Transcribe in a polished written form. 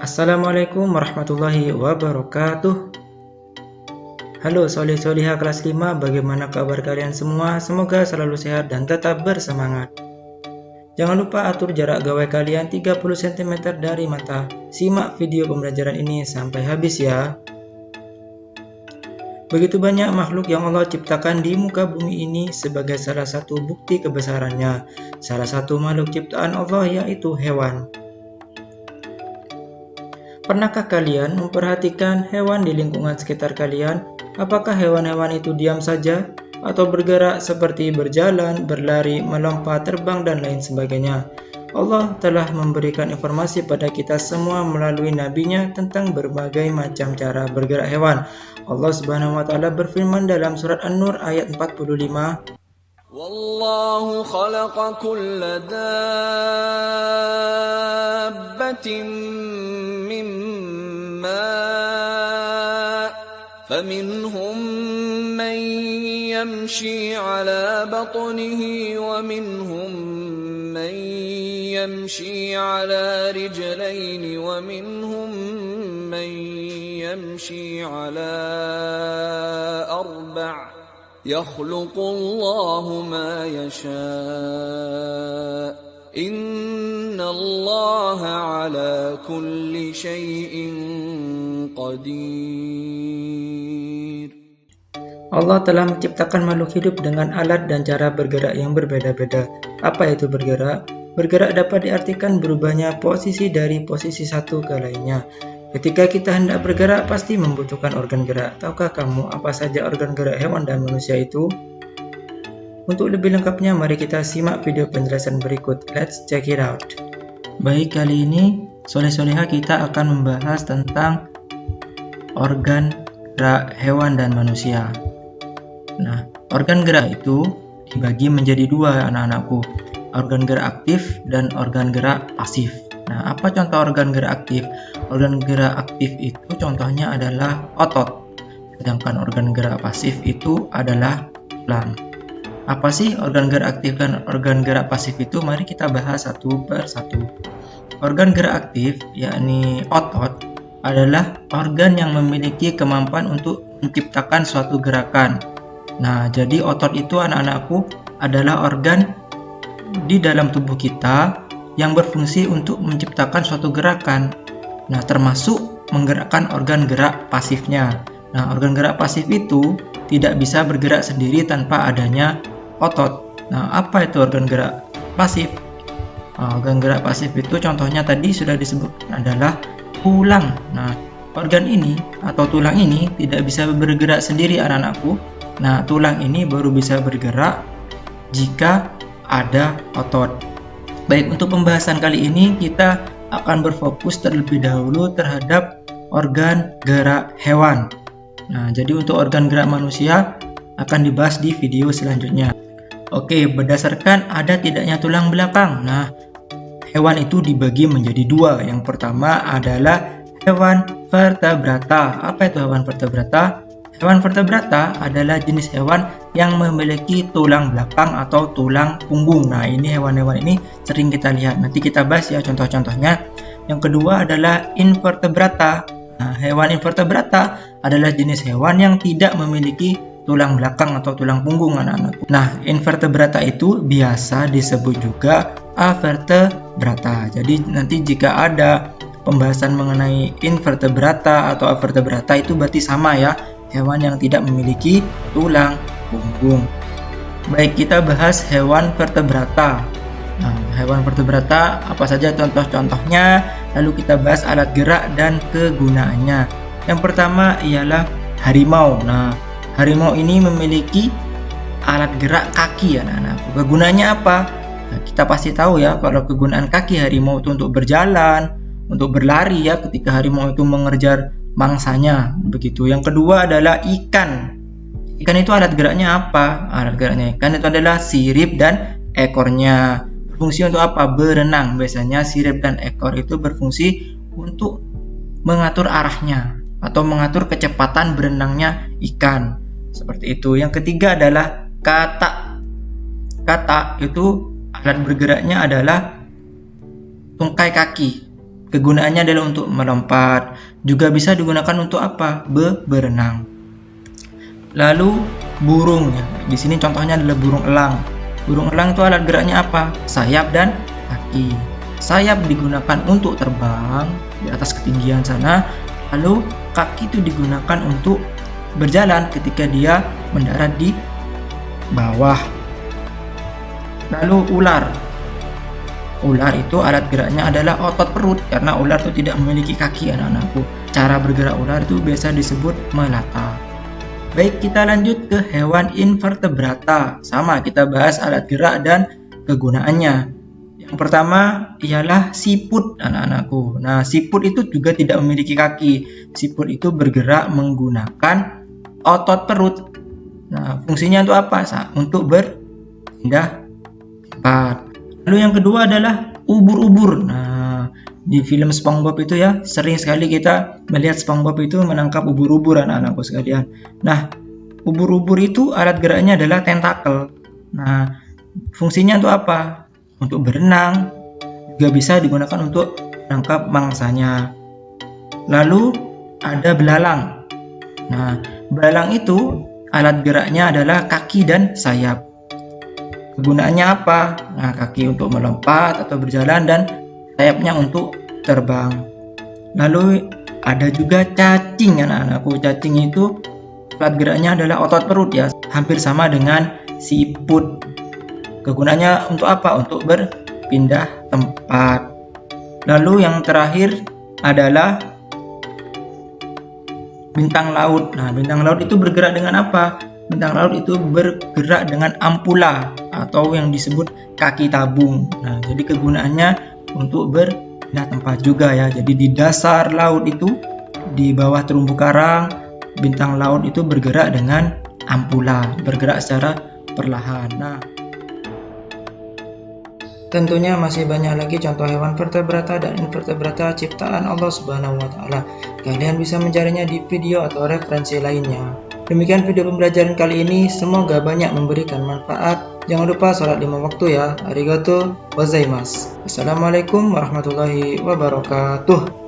Assalamualaikum warahmatullahi wabarakatuh. Halo soleh-solihah kelas 5, bagaimana kabar kalian semua? Semoga selalu sehat dan tetap bersemangat. Jangan lupa atur jarak gawai kalian 30 cm dari mata. Simak video pembelajaran ini sampai habis ya. Begitu banyak makhluk yang Allah ciptakan di muka bumi ini sebagai salah satu bukti kebesarannya. Salah satu makhluk ciptaan Allah yaitu hewan. Pernahkah kalian memperhatikan hewan di lingkungan sekitar kalian? Apakah hewan-hewan itu diam saja atau bergerak seperti berjalan, berlari, melompat, terbang, dan lain sebagainya? Allah telah memberikan informasi pada kita semua melalui nabinya tentang berbagai macam cara bergerak hewan. Allah Subhanahu wa taala berfirman dalam surat An-Nur ayat 45, Wallahu khalaqa kulla dabbatin min ma' faminhum man yamshi ala batnihi wa minhum man yamshi ala rijlaini wa minhum man yamshi ala arba' يخلق الله ما يشاء إن الله على كل شيء قدير. Allah telah menciptakan makhluk hidup dengan alat dan cara bergerak yang berbeda-beda. Apa itu bergerak? Bergerak dapat diartikan berubahnya posisi dari posisi satu ke lainnya. Ketika kita hendak bergerak, pasti membutuhkan organ gerak. Tahukah kamu apa saja organ gerak hewan dan manusia itu? Untuk lebih lengkapnya, mari kita simak video penjelasan berikut. Let's check it out. Baik, kali ini soleh-soleha kita akan membahas tentang organ gerak hewan dan manusia. Nah, organ gerak itu dibagi menjadi dua, anak-anakku. Organ gerak aktif dan organ gerak pasif. Nah, apa contoh organ gerak aktif? Organ gerak aktif itu contohnya adalah otot. Sedangkan organ gerak pasif itu adalah tulang. Apa sih organ gerak aktif dan organ gerak pasif itu? Mari kita bahas satu per satu. Organ gerak aktif, yakni otot, adalah organ yang memiliki kemampuan untuk menciptakan suatu gerakan. Nah, jadi otot itu, anak-anakku, adalah organ di dalam tubuh kita yang berfungsi untuk menciptakan suatu gerakan. Nah, termasuk menggerakkan organ gerak pasifnya. Nah, organ gerak pasif itu tidak bisa bergerak sendiri tanpa adanya otot. Nah, apa itu organ gerak pasif? Organ gerak pasif itu contohnya tadi sudah disebutkan adalah tulang. Nah, organ ini atau tulang ini tidak bisa bergerak sendiri, anak-anakku. Nah, tulang ini baru bisa bergerak jika ada otot. Baik, untuk pembahasan kali ini kita akan berfokus terlebih dahulu terhadap organ gerak hewan. Nah, jadi untuk organ gerak manusia akan dibahas di video selanjutnya. Oke, berdasarkan ada tidaknya tulang belakang. Nah, hewan itu dibagi menjadi dua. Yang pertama adalah hewan vertebrata. Apa itu hewan vertebrata? Hewan vertebrata adalah jenis hewan yang memiliki tulang belakang atau tulang punggung. Nah, ini hewan-hewan ini sering kita lihat. Nanti kita bahas ya contoh-contohnya. Yang kedua adalah invertebrata. Nah, hewan invertebrata adalah jenis hewan yang tidak memiliki tulang belakang atau tulang punggung, anak-anakku. Nah, invertebrata itu biasa disebut juga avertebrata. Jadi nanti jika ada pembahasan mengenai invertebrata atau avertebrata itu berarti sama ya, hewan yang tidak memiliki tulang punggung. Baik, kita bahas hewan vertebrata. Nah, hewan vertebrata apa saja contoh-contohnya, lalu kita bahas alat gerak dan kegunaannya. Yang pertama ialah harimau. Nah, harimau ini memiliki alat gerak kaki, anak-anak. Kegunaannya apa? Nah, kita pasti tahu ya kalau kegunaan kaki harimau itu untuk berjalan, untuk berlari ya ketika harimau itu mengejar mangsanya, begitu. Yang kedua adalah ikan. Ikan itu alat geraknya apa? Alat geraknya ikan itu adalah sirip dan ekornya. Berfungsi untuk apa? Berenang. Biasanya sirip dan ekor itu berfungsi untuk mengatur arahnya atau mengatur kecepatan berenangnya ikan. Seperti itu. Yang ketiga adalah katak. Katak itu alat bergeraknya adalah tungkai kaki. Kegunaannya adalah untuk melompat. Juga bisa digunakan untuk apa? Berenang. Lalu burung. Di sini contohnya adalah burung elang. Burung elang itu alat geraknya apa? Sayap dan kaki. Sayap digunakan untuk terbang di atas ketinggian sana. Lalu kaki itu digunakan untuk berjalan ketika dia mendarat di bawah. Lalu ular. Ular itu alat geraknya adalah otot perut karena ular itu tidak memiliki kaki, anak-anakku. Cara bergerak ular itu biasa disebut melata. Baik, kita lanjut ke hewan invertebrata. Sama, kita bahas alat gerak dan kegunaannya. Yang pertama ialah siput, anak-anakku. Nah, siput itu juga tidak memiliki kaki. Siput itu bergerak menggunakan otot perut. Nah, fungsinya untuk apa? Untuk berpindah tempat. Lalu yang kedua adalah ubur-ubur. Nah, di film SpongeBob itu ya, sering sekali kita melihat SpongeBob itu menangkap ubur-ubur, anak-anakku sekalian. Nah, ubur-ubur itu alat geraknya adalah tentakel. Nah, fungsinya untuk apa? Untuk berenang, juga bisa digunakan untuk menangkap mangsanya. Lalu ada belalang. Nah, belalang itu alat geraknya adalah kaki dan sayap. Kegunaannya apa? Nah, kaki untuk melompat atau berjalan dan sayapnya untuk terbang. Lalu ada juga cacing, anak-anakku. Cacing itu alat geraknya adalah otot perut ya, hampir sama dengan siput. Kegunaannya untuk apa? Untuk berpindah tempat. Lalu yang terakhir adalah bintang laut. Nah, bintang laut itu bergerak dengan apa? Bintang laut itu bergerak dengan ampula atau yang disebut kaki tabung. Nah, jadi kegunaannya untuk berpindah tempat juga ya. Jadi di dasar laut itu, di bawah terumbu karang, bintang laut itu bergerak dengan ampula, bergerak secara perlahan. Nah, tentunya masih banyak lagi contoh hewan vertebrata dan invertebrata ciptaan Allah Subhanahu wa taala. Kalian bisa mencarinya di video atau referensi lainnya. Demikian video pembelajaran kali ini, semoga banyak memberikan manfaat. Jangan lupa sholat 5 waktu ya. Arigato gozaimasu. Assalamualaikum warahmatullahi wabarakatuh.